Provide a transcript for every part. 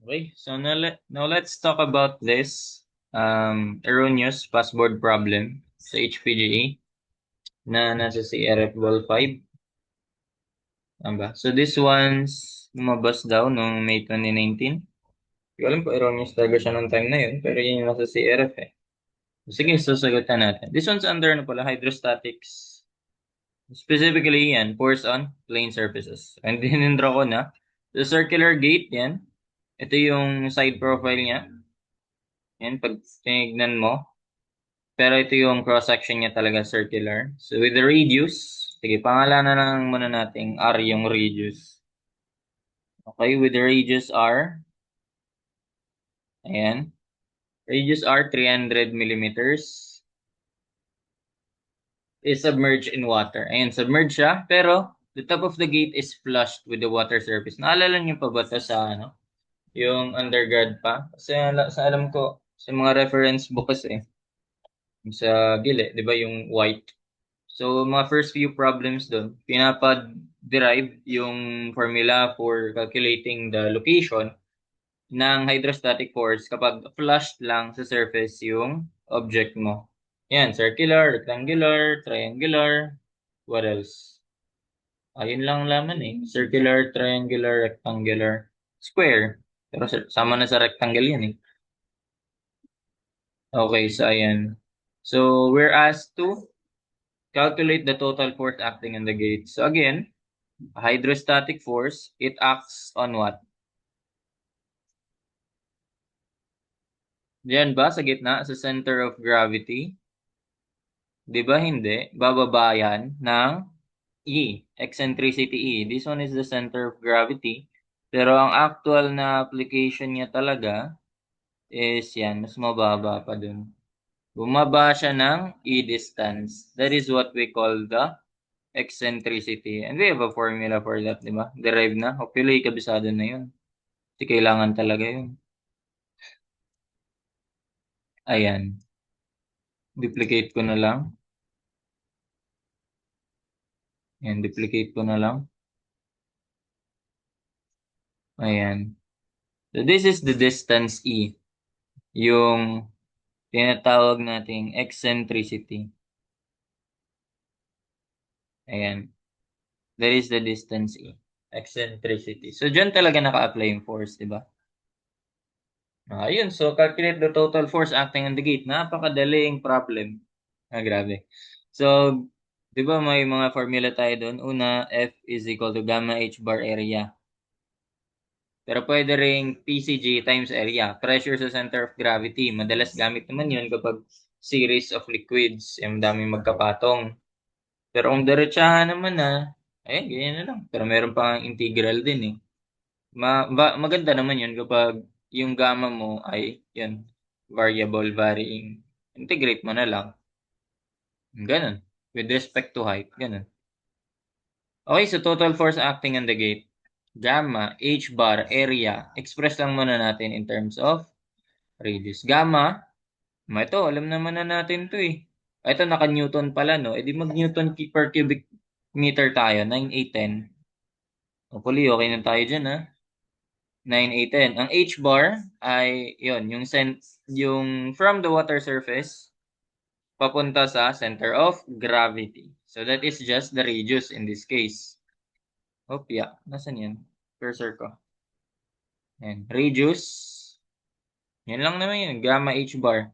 Okay, so now let's talk about this erroneous password problem sa HPGA na nasa CRF Ball 5. Ano ba? So this one's lumabas daw noong May 2019. Hindi ko alam kung erroneous talaga siya noong time na yun, pero yun yung nasa CRF eh. Sige, sasagutan natin. This one's under ano pala, hydrostatics. Specifically yan, force on plane surfaces. And dinindra ko na. The circular gate yan. Ito yung side profile niya. Yan, pag tinignan mo. Pero ito yung cross-section niya talaga circular. So with the radius, sige, pangalanan na lang muna natin R yung radius. Okay, with the radius R, ayan. Radius R, 300 millimeters is submerged in water. Ayan, submerged siya, pero the top of the gate is flushed with the water surface. Naalala niyo pa ba ito sa ano? Yung undergrad pa? Kasi sa alam ko, sa mga reference book kasi, sa gili, di ba yung white? So, mga first few problems doon, pinapa-derive yung formula for calculating the location ng hydrostatic force kapag flushed lang sa surface yung object mo. Yan, circular, rectangular, triangular, what else? Ayun lang laman eh. Circular, triangular, rectangular, square. Pero sama na sa rectangle yan eh. Okay, so ayan. So, we're asked to calculate the total force acting on the gate. So again, hydrostatic force, it acts on what? Diyan ba sa gitna, sa center of gravity? Di ba hindi? Bababa yan ng E, eccentricity E. This one is the center of gravity. Pero ang actual na application niya talaga is yan, mas mababa pa dun. Bumaba siya ng E distance. That is what we call the eccentricity. And we have a formula for that, di ba? Derived na. Hopefully, kabisado na yun. Kasi kailangan talaga yun. Ayan. Duplicate ko na lang. Ayan, duplicate ko na lang. Ayan. So, this is the distance E. Yung tinatawag nating eccentricity. Ayan. That is the distance E. Eccentricity. So, dyan talaga naka-apply yung force, di ba? Ayun. So, calculate the total force acting on the gate. Napakadaling problem. Grabe. So, di ba may mga formula tayo doon? Una, F is equal to gamma H bar area. Pero pwede ring PCG times area, pressure sa center of gravity. Madalas gamit naman yun kapag series of liquids, yung daming magkapatong. Pero kung diretsahan naman na, ayun, ganyan na lang. Pero meron pang integral din eh. Maganda naman yun kapag yung gamma mo ay, yun, variable, varying. Integrate mo na lang. Ganun. With respect to height, ganun. Okay, so total force acting on the gate. Gamma, H bar, area. Express lang muna natin in terms of radius. Gamma, ito, alam naman na natin to eh. Ito, naka-Newton pala, no? E di mag-Newton per cubic meter tayo, 9, 8, 10. Hopefully, okay na tayo dyan, ha? 9, 8, 10. Ang H bar ay, yon yung from the water surface, papunta sa center of gravity. So, that is just the radius in this case. Oh, yeah. Nasaan yan? Cursor ko. Yan. Radius. Yan lang naman yun. Gamma H bar.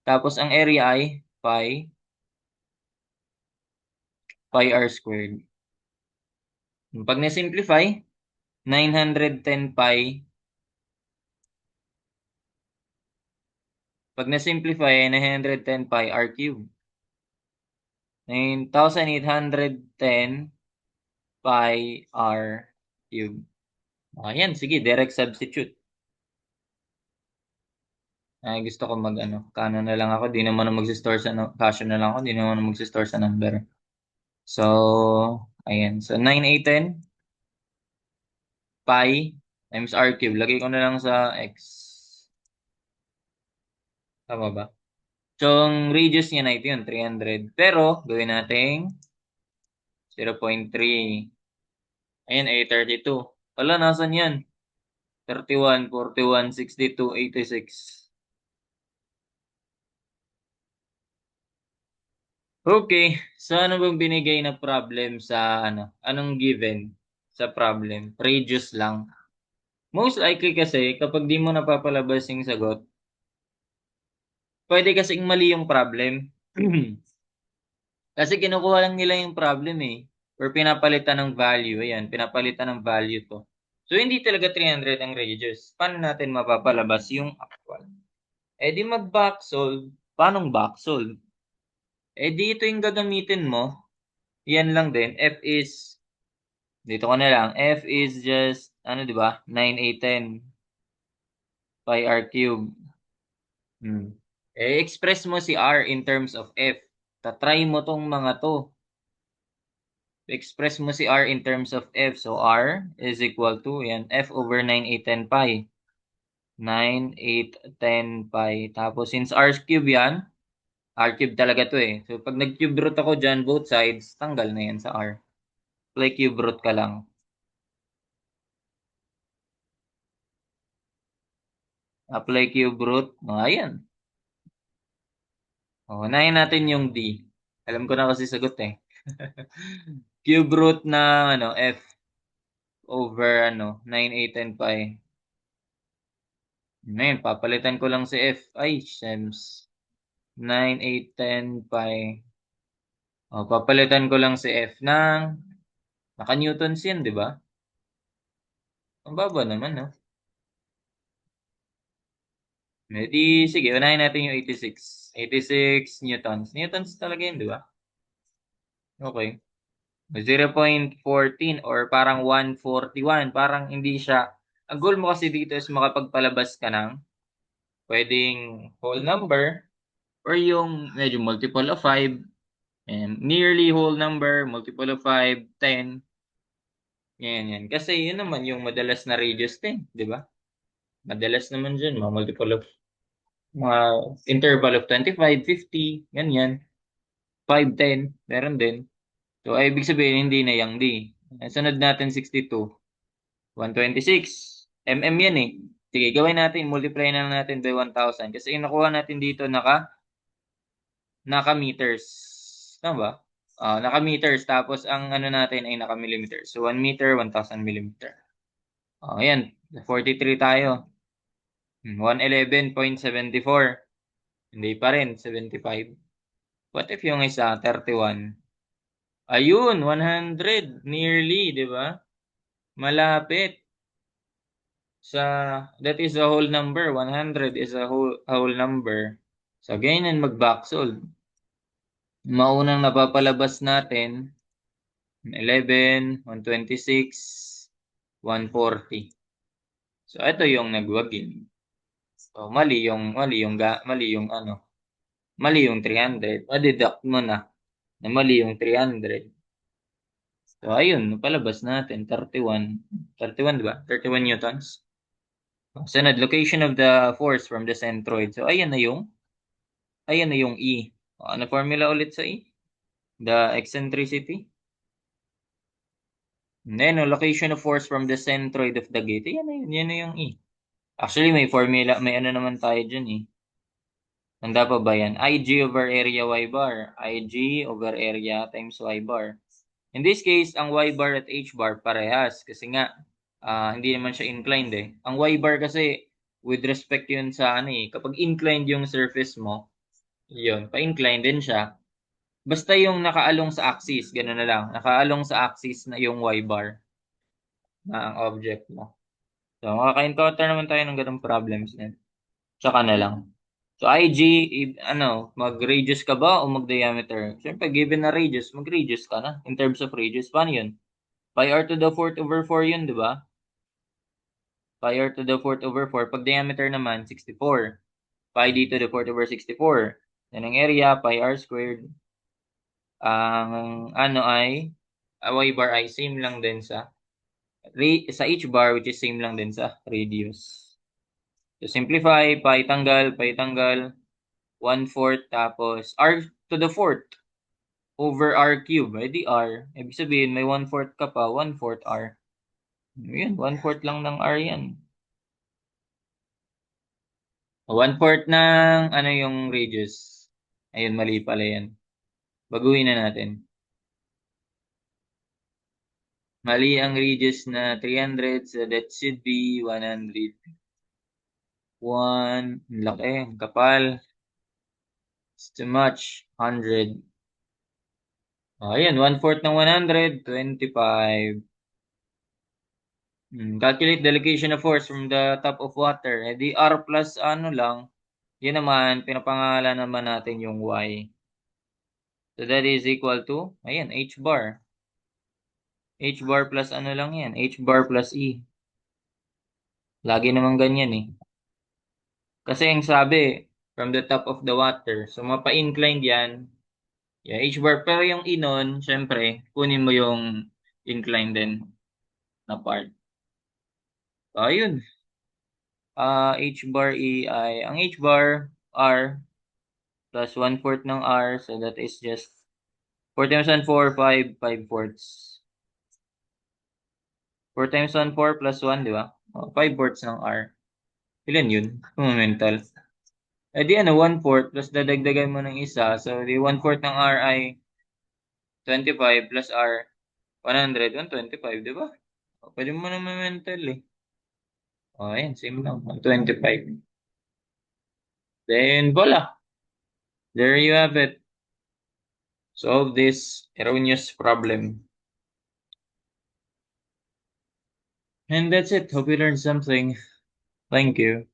Tapos, ang area ay pi r squared. Pag na-simplify, 910 pi. Pag na-simplify, 910 pi r cube. 9,810 pi r cube. Ayan, sige, direct substitute. Ay, gusto ko kano na lang ako. Di naman ako mag-store sa, fashion na lang ako. Di naman ako mag-store sa number. So, ayan. So, 9,810 pi times r cube. Lagay ko na lang sa x. Tama ba? So, ang radius niya na ito yun, 300. Pero, gawin natin 0.3. Ayan, A32. Wala, nasan yan? 31, 41, 62, 86. Okay, so ano bang binigay na problem sa ano? Anong given sa problem? Radius lang. Most likely kasi kapag di mo napapalabas yung sagot, pwede kasing mali yung problem. Kasi kinukuha lang nila yung problem eh. Or pinapalitan ng value. Ayan, pinapalitan ng value to. So, hindi talaga 300 ang radius. Paano natin mapapalabas yung actual? Eh di mag-backsolve. Paanong backsolve? Eh di ito yung gagamitin mo. Yan lang din. Dito ko na lang. F is just, ano di ba? 9, 8, 10 pi r cube. Eh, express mo si R in terms of F. Tatry mo tong mga to. Express mo si R in terms of F. So, R is equal to, yan, F over 9, 8, 10 pi. 9, 8, 10 pi. Tapos, since R cube yan, R cube talaga to eh. So, pag nag-cube root ako dyan, both sides, tanggal na yan sa R. Apply cube root ka lang. Apply cube root. Ayan. Unahin natin yung D. Alam ko na kasi sagot eh. Cube root na ano, F over ano, 9, 8, 10 pi. Ngayon, papalitan ko lang si F. Ay, shems. 9, 8, 10 pi. Papalitan ko lang si F ng naka-newtons yan, di ba? Ang baba naman, no? Di, sige, unahin natin yung 86. 86 newtons. Newtons talaga yun, di ba? Okay. 0.14 or parang 141. Parang hindi siya. Ang goal mo kasi dito is makapagpalabas ka ng pwedeng whole number or yung medyo multiple of 5 and nearly whole number, multiple of 5, 10. Yan. Kasi yun naman yung madalas na radius 10, di ba? Madalas naman dyan, mga multiple of mga interval of 25, 50, ganyan. 5, 10, meron din. So, ay, ibig sabihin, hindi na yung D. Sunod natin 62. 126. Yan eh. Sige, gawin natin, multiply na lang natin by 1,000. Kasi yung nakuha natin dito, naka-meters. Tama ba? Naka-meters. Tapos, ang ano natin ay naka-millimeters. So, 1 meter, 1,000 millimeter. Ayan. 43 tayo. 111.74. Hindi pa rin, 75. What if yung isa, 31? Ayun, 100. Nearly, di ba? Malapit. That is a whole number. 100 is a whole number. So, ganyan mag-backsolve. Maunang napapalabas natin, 11, 126, 140. So, ito yung nagwagin. So, mali yung 300. Ma-deduct mo na mali yung 300. So, ayun, napalabas natin, 31. 31, di ba? 31 newtons. Sunod, location of the force from the centroid. So, ayan na yung E. Ano formula ulit sa E? The eccentricity. And then, location of force from the centroid of the gate. Yan na yung E. Actually, may formula, may ano naman tayo dyan eh. Tanda pa ba yan? IG over area Y bar. IG over area times Y bar. In this case, ang Y bar at H bar parehas. Kasi nga, hindi naman siya inclined eh. Ang Y bar kasi, with respect yun sa ano eh. Kapag inclined yung surface mo, yun, pa-inclined din siya. Basta yung nakaalong sa axis, gano'n na lang. Nakaalong sa axis na yung Y bar na ang object mo. So, makaka-encounter naman tayo ng ganung problems din. Tsaka na lang. So, IG, mag-radius ka ba o mag-diameter? Siyempre, given na radius, mag-radius ka na. In terms of radius, paano yun? Pi r to the 4th over 4 yun, di ba? Pi r to the 4th over 4. Pag diameter naman, 64. Pi d to the 4th over 64. Yan ang area, pi r squared. Ang ano ay, y bar ay same lang din sa h bar, which is same lang din sa radius. So, simplify, pi tanggal, 1/4, tapos r to the 4th over r cube. Eh di r. Ibig sabihin, may 1/4 ka pa, 1/4 r. Yan, 1/4 lang ng r yan. 1/4 ng ano yung radius. Ayun, mali pala yan. Baguhin na natin. Mali ang radius na 300, so that should be 100. 1, laki, ang kapal. It's too much. 100. Ayan, 1/4 ng 100, 25. Calculate the location of force from the top of water. Eh di R plus ano lang. Yun naman, pinapangalan naman natin yung Y. So that is equal to, ayan, H bar. H bar plus ano lang yan, H bar plus E. Lagi naman ganyan eh. Kasi ang sabi, from the top of the water. So mapa-inclined yan. Yeah, H bar. Pero yung E nun, syempre, kunin mo yung inclined din na part. So ayun. H bar E ay, ang H bar, R, plus 1/4 ng R. So that is just 4 times 1, 4, 5, 5/4. 4 times 1, 4 plus 1, di ba? 5/4 ng R. Ilan yun? Mental. Eh di ano, 1/4 plus dadagdagan mo ng isa. So di 1/4 ng R ay 25 plus R 100, 125, di ba? Pwede mo naman mental eh. Ayan, same lang. 125. Then, voila. There you have it. Solve this erroneous problem. And that's it. Hope you learned something. Thank you.